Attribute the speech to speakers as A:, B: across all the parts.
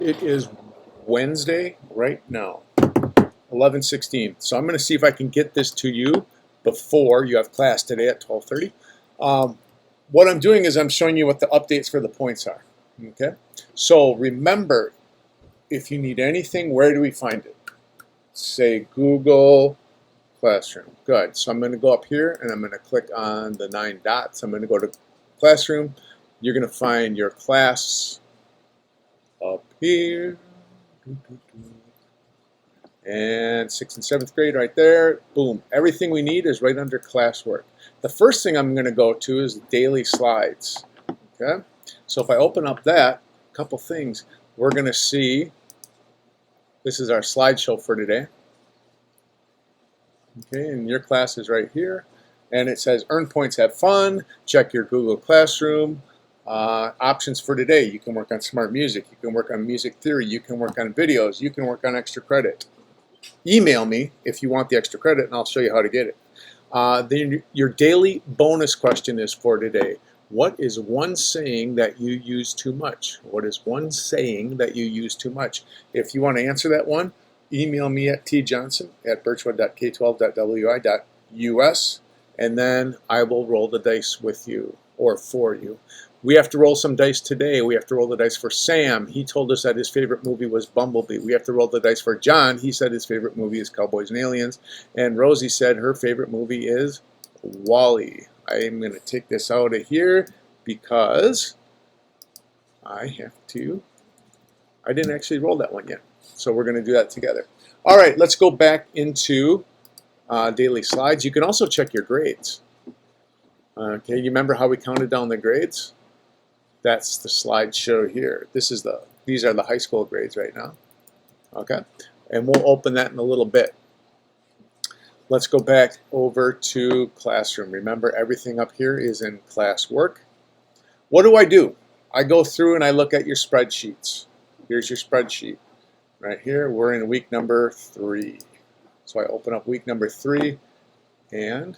A: It is Wednesday right now, 11:16. So I'm going to see if I can get this to you before you have class today at 12:30. What I'm doing is I'm showing you what the updates for the points are. Okay. So remember, if you need anything, where do we find it? Say Google Classroom. Good. So I'm going to go up here and I'm going to click on the 9 dots. I'm going to go to Classroom. You're going to find your class up here. And 6th and 7th grade right there. Boom. Everything we need is right under classwork. The first thing I'm going to go to is daily slides. Okay. So if I open up that, a couple things. We're going to see, this is our slideshow for today. Okay, and your class is right here. And it says earn points, have fun, check your Google Classroom. Options for today. You can work on smart music. You can work on music theory. You can work on videos. You can work on extra credit. Email me if you want the extra credit and I'll show you how to get it. Then your daily bonus question is for today. What is one saying that you use too much? What is one saying that you use too much? If you want to answer that one, email me at tjohnson@birchwood.k12.wi.us and then I will roll the dice with you or for you. We have to roll some dice today. We have to roll the dice for Sam. He told us that his favorite movie was Bumblebee. We have to roll the dice for John. He said his favorite movie is Cowboys and Aliens. And Rosie said her favorite movie is Wall-E. I am going to take this out of here because I didn't actually roll that one yet. So we're going to do that together. All right, let's go back into daily slides. You can also check your grades. Okay, you remember how we counted down the grades? That's the slideshow here. These are the high school grades right now. Okay, and we'll open that in a little bit. Let's go back over to Classroom. Remember, everything up here is in classwork. What do? I go through and I look at your spreadsheets. Here's your spreadsheet. Right here, we're in week number 3. So I open up week number 3, and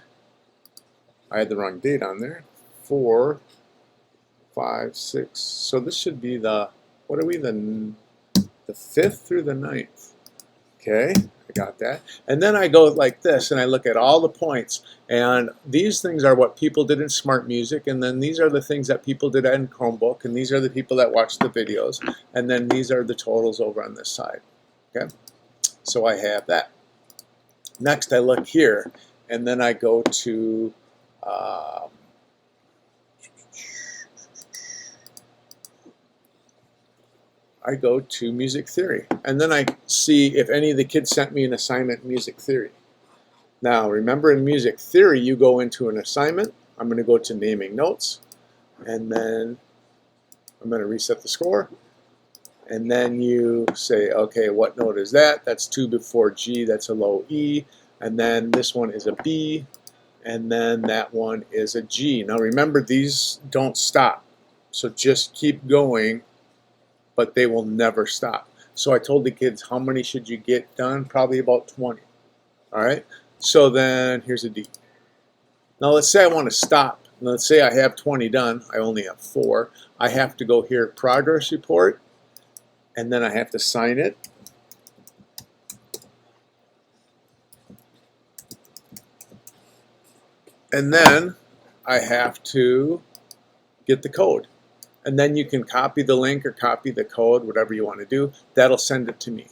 A: I had the wrong date on there. 4, 5, 6. So this should be the 5th through the 9th. Okay, I got that. And then I go like this, and I look at all the points. And these things are what people did in Smart Music, and then these are the things that people did in Chromebook, and these are the people that watched the videos, and then these are the totals over on this side. Okay, so I have that. Next, I look here, and then I go to music theory, and then I see if any of the kids sent me an assignment in music theory. Now remember, in music theory you go into an assignment. I'm going to go to naming notes, and then I'm going to reset the score, and then you say, okay, what note is that? That's 2 before G, that's a low E, and then this one is a B, and then that one is a G. Now remember, these don't stop, so just keep going, but they will never stop. So I told the kids, how many should you get done? Probably about 20. All right, so then here's a D. Now let's say I want to stop. Let's say I have 20 done. I only have 4. I have to go here, progress report, and then I have to sign it. And then I have to get the code. And then you can copy the link or copy the code, whatever you want to do. That'll send it to me.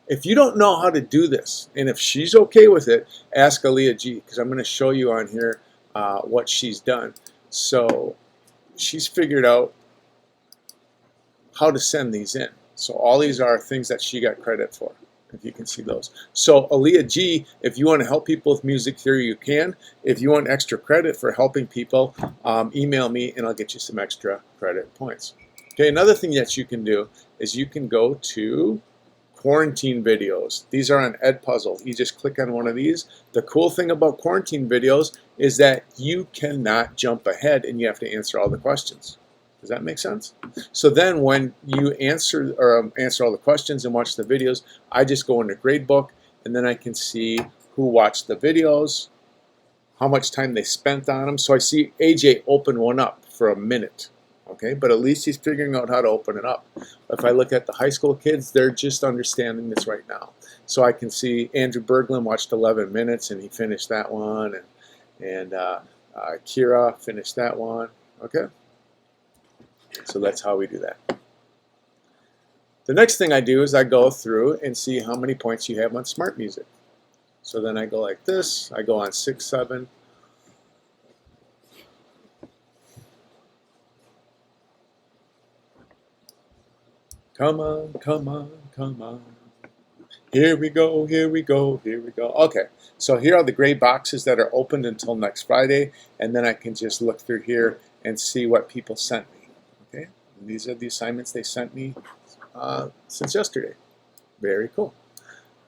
A: If you don't know how to do this, and if she's okay with it, ask Aaliyah G, because I'm going to show you on here what she's done. So she's figured out how to send these in. So all these are things that she got credit for, if you can see those. So Aaliyah G, if you want to help people with music theory, you can. If you want extra credit for helping people, email me and I'll get you some extra credit points. Okay, another thing that you can do is you can go to quarantine videos. These are on Edpuzzle. You just click on one of these. The cool thing about quarantine videos is that you cannot jump ahead and you have to answer all the questions. Does that make sense? So then when you answer all the questions and watch the videos, I just go into Gradebook, and then I can see who watched the videos, how much time they spent on them. So I see AJ open one up for a minute. Okay, but at least he's figuring out how to open it up. If I look at the high school kids, they're just understanding this right now. So I can see Andrew Berglund watched 11 minutes and he finished that one, and Kira finished that one. Okay, so that's how we do that. The next thing I do is I go through and see how many points you have on Smart Music. So then I go like this. I go on 6, 7. Come on, come on, come on. Here we go, here we go, here we go. Okay, so here are the gray boxes that are opened until next Friday, and then I can just look through here and see what people sent me. Okay, and these are the assignments they sent me since yesterday. Very cool.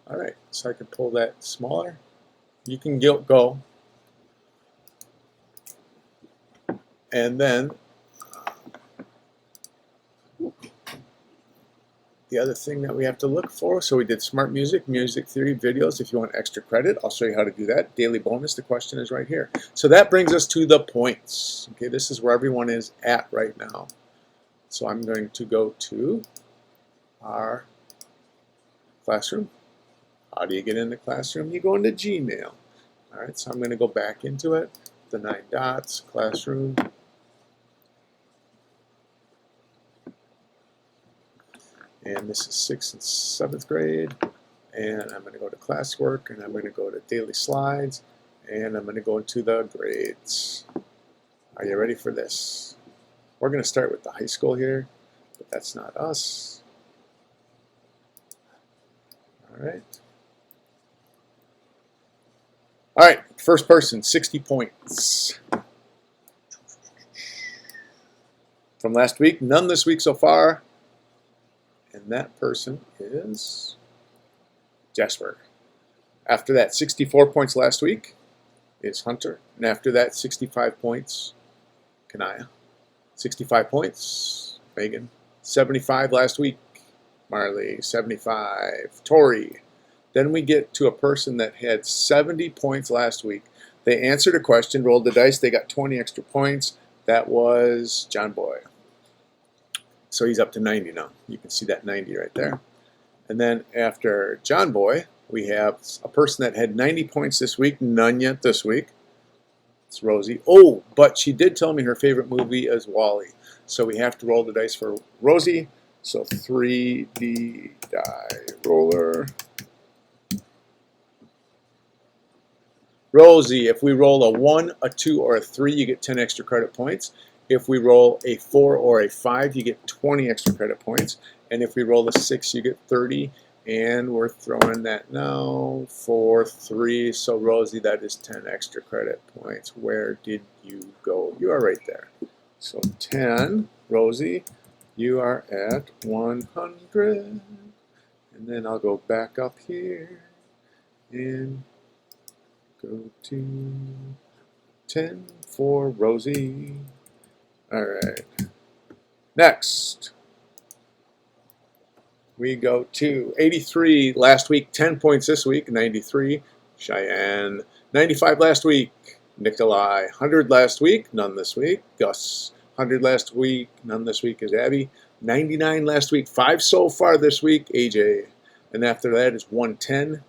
A: All right, so I can pull that smaller. You can go. And then the other thing that we have to look for, so we did Smart Music, Music Theory videos. If you want extra credit, I'll show you how to do that. Daily bonus, the question is right here. So that brings us to the points. Okay, this is where everyone is at right now. So I'm going to go to our classroom. How do you get into Classroom? You go into Gmail. All right, so I'm going to go back into it. The 9 dots, Classroom. And this is 6th and 7th grade. And I'm going to go to Classwork, and I'm going to go to Daily Slides, and I'm going to go into the grades. Are you ready for this? We're going to start with the high school here, but that's not us. All right. All right, first person, 60 points. From last week, none this week so far. And that person is Jasper. After that, 64 points last week is Hunter. And after that, 65 points, Kanaya. 65 points, Megan. 75 last week, Marley. 75, Tori. Then we get to a person that had 70 points last week. They answered a question, rolled the dice, they got 20 extra points. That was John Boy. So he's up to 90 now. You can see that 90 right there. And then after John Boy, we have a person that had 90 points this week, none yet this week. It's Rosie. Oh, but she did tell me her favorite movie is WALL-E. So we have to roll the dice for Rosie. So 3D die roller. Rosie, if we roll a 1, a 2, or a 3, you get 10 extra credit points. If we roll a 4 or a 5, you get 20 extra credit points. And if we roll a 6, you get 30. And we're throwing that now for 3. So Rosie, that is 10 extra credit points. Where did you go? You are right there. So 10, Rosie, you are at 100. And then I'll go back up here and go to 10 for Rosie. All right. Next, we go to 83 last week, 10 points this week, 93, Cheyenne. 95 last week, Nikolai. 100 last week, none this week, Gus. 100 last week, none this week is Abby. 99 last week, 5 so far this week, AJ. And after that is 110,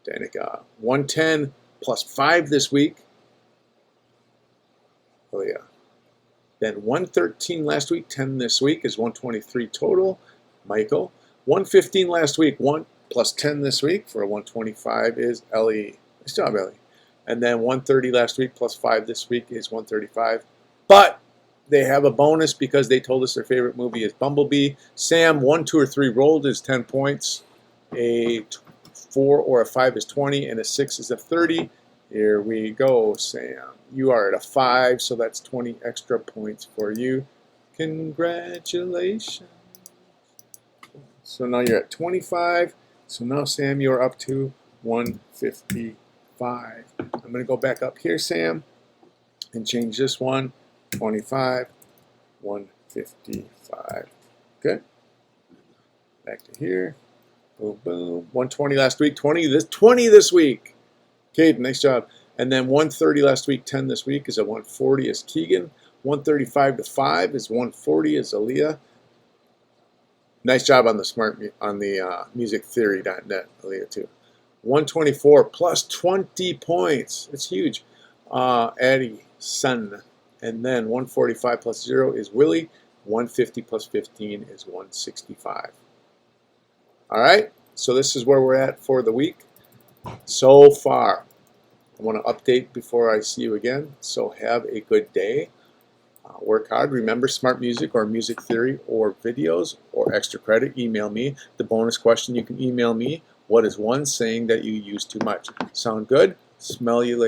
A: Danica. 110 plus 5 this week, Leah. Then 113 last week, 10 this week is 123 total, Michael. 115 last week, 1 plus 10 this week for a 125 is Ellie. Nice job, Ellie. And then 130 last week plus 5 this week is 135. But they have a bonus because they told us their favorite movie is Bumblebee. Sam, 1, 2, or 3 rolled is 10 points. A 4 or a 5 is 20, and a 6 is a 30. Here we go, Sam. You are at a 5, so that's 20 extra points for you. Congratulations. So now you're at 25. So now, Sam, you're up to 155. I'm going to go back up here, Sam, and change this one. 25, 155. Okay. Back to here. Boom, boom. 120 last week, 20 this week. Caden, nice job. And then 130 last week, 10 this week is a 140 is Keegan. 135 to 5 is 140 is Aaliyah. Nice job on the musictheory.net, Aaliyah, too. 124 plus 20 points. It's huge. Addison. And then 145 plus 0 is Willie. 150 plus 15 is 165. All right, so this is where we're at for the week so far. I want to update before I see you again. So have a good day. Work hard. Remember, smart music or music theory or videos or extra credit, email me. The bonus question, you can email me. What is one saying that you use too much? Sound good? Smell you later.